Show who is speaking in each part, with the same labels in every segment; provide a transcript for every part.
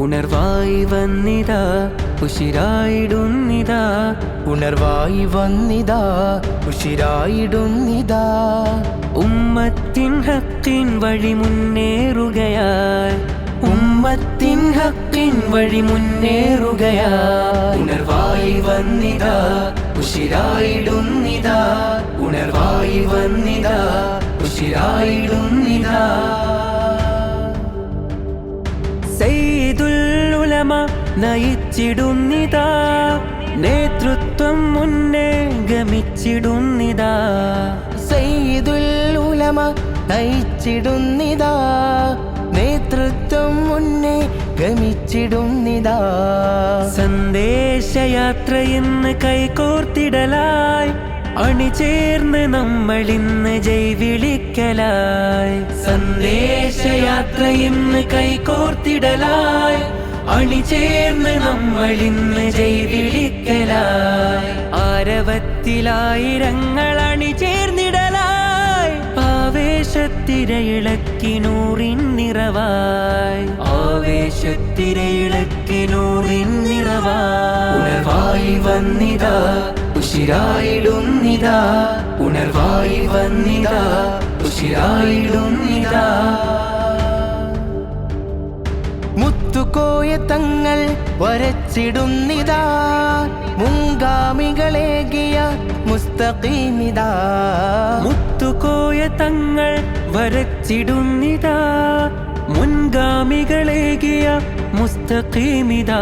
Speaker 1: ഉണർവായി വന്നിതാ ഉശിരായിടുന്നിതാ
Speaker 2: ഉണർവായി വന്നിതാ ഉശിരായിടുന്നിതാ
Speaker 1: ഉമ്മത്തിൻ ഹക്കിൻ വഴി മുന്നേറുകയായി
Speaker 2: ഉമ്മത്തിൻ ഹക്കിൻ വഴി മുന്നേറുകയായി
Speaker 1: ഉണർവായി വന്നിതാ ഉശിരായിടുന്നിതാ ഉണർവായി വന്നിതാ ഉശിരായിടുന്നിതാ സയ്യിദുൽ ഉലമ നയിച്ചിടുന്നിതാ നേതൃത്വം മുന്നേ ഗമിച്ചിടുന്നിതാ
Speaker 2: സയ്യിദുൽ ഉലമ നയിച്ചിടുന്നിതാ നേതൃത്വം മുന്നേ ഗമിച്ചിടുന്നിതാ
Speaker 1: സന്ദേശയാത്ര ഇന്ന് കൈകോർത്തിടലായി അണിചേർന്ന് നമ്മളിന്ന് ജൈവിളിക്കലായി സന്ദേശയാത്ര ഇന്ന് കൈകോർത്തിടലായി അണിചേർന്ന് നമ്മളിന്ന് ജൈവിളിക്കലായി ആരവത്തിലായിരങ്ങൾ അണിചേർന്നിടലായി ആവേശത്തിരയിളക്കി നൂറിൻ നിറവായി ആവേശത്തിരയിളക്കി നൂറിൻ നിറവായി ഉണർവായി വന്നിതാ ഉശിരായിടുന്നിതാ ഉണർവായി വന്നിതാ ഉശിരായിടുന്നിതാ
Speaker 2: മുത്തുകോയ തങ്ങൾ വരച്ചിടുന്നിതാ മുൻഗാമികളേകിയ മുസ്തഖീമിതാ
Speaker 1: മുത്തുകോയ തങ്ങൾ വരച്ചിടുന്നിതാ മുൻഗാമികളേകിയ മുസ്തഖീമിതാ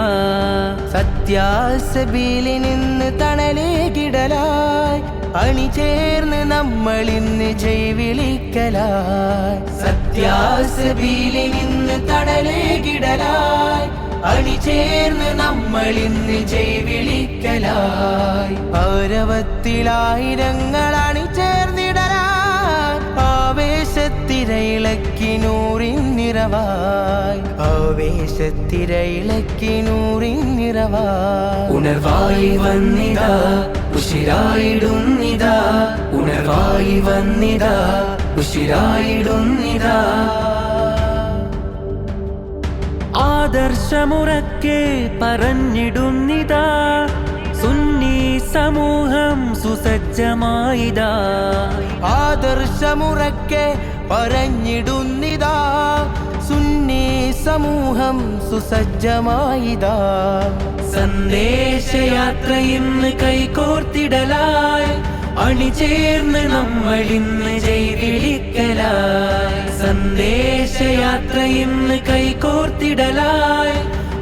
Speaker 2: സത്യാസബീലിൽ നിന്ന് തണലേകിടലായി അണിചേർന്ന് നമ്മളിന്ന് ജൈവിളിക്കലായി
Speaker 1: സത്യാസബീലിൽ നിന്ന് തണലേകിടലായി അണിചേർന്ന് നമ്മളിന്ന് ജൈവിളിക്കലായി
Speaker 2: ആരവത്തിലായിരങ്ങൾ അണിചേർന്നിടലായി ആവേശത്തിരയിളക്കി നൂറിൻ നിറവായി ആവേശത്തിരയിളക്കി നൂറിൻ നിറവായി
Speaker 1: ഉണർവായി വന്നിതാ ഉശിരായിടുന്നിതാ ഉണർവായി വന്നിതാ ഉശിരായിടുന്നിതാ ആദർശമുറക്കെ പറഞ്ഞിടുന്നിതാ സുന്നി സമൂഹം സുസജ്ജമായിതാ
Speaker 2: ആദർശമുറക്കെ പറഞ്ഞിടുന്നിതാ സുന്നി സമൂഹം സുസജ്ജമായിതാ
Speaker 1: സന്ദേശയാത്ര ഇന്ന് കൈകോർത്തിടലായി അണിചേർന്ന് നമ്മളിന്ന് ജൈവിളിക്കലായി സന്ദേശയാത്ര ഇന്ന് കൈകോർത്തിടലായി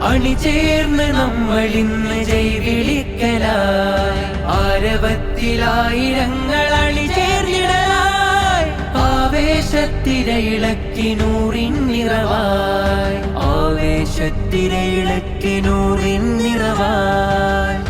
Speaker 1: അണിചേർന്ന് നമ്മളിന്ന് ജൈവിളിക്കലായി ആരവത്തിലായിരങ്ങൾ അണിചേർന്നിടലായി ആവേശത്തിരയിളക്കി നൂറിൻ നിറവായി ആവേശത്തിരയിളക്കി നൂറിൻ നിറവായി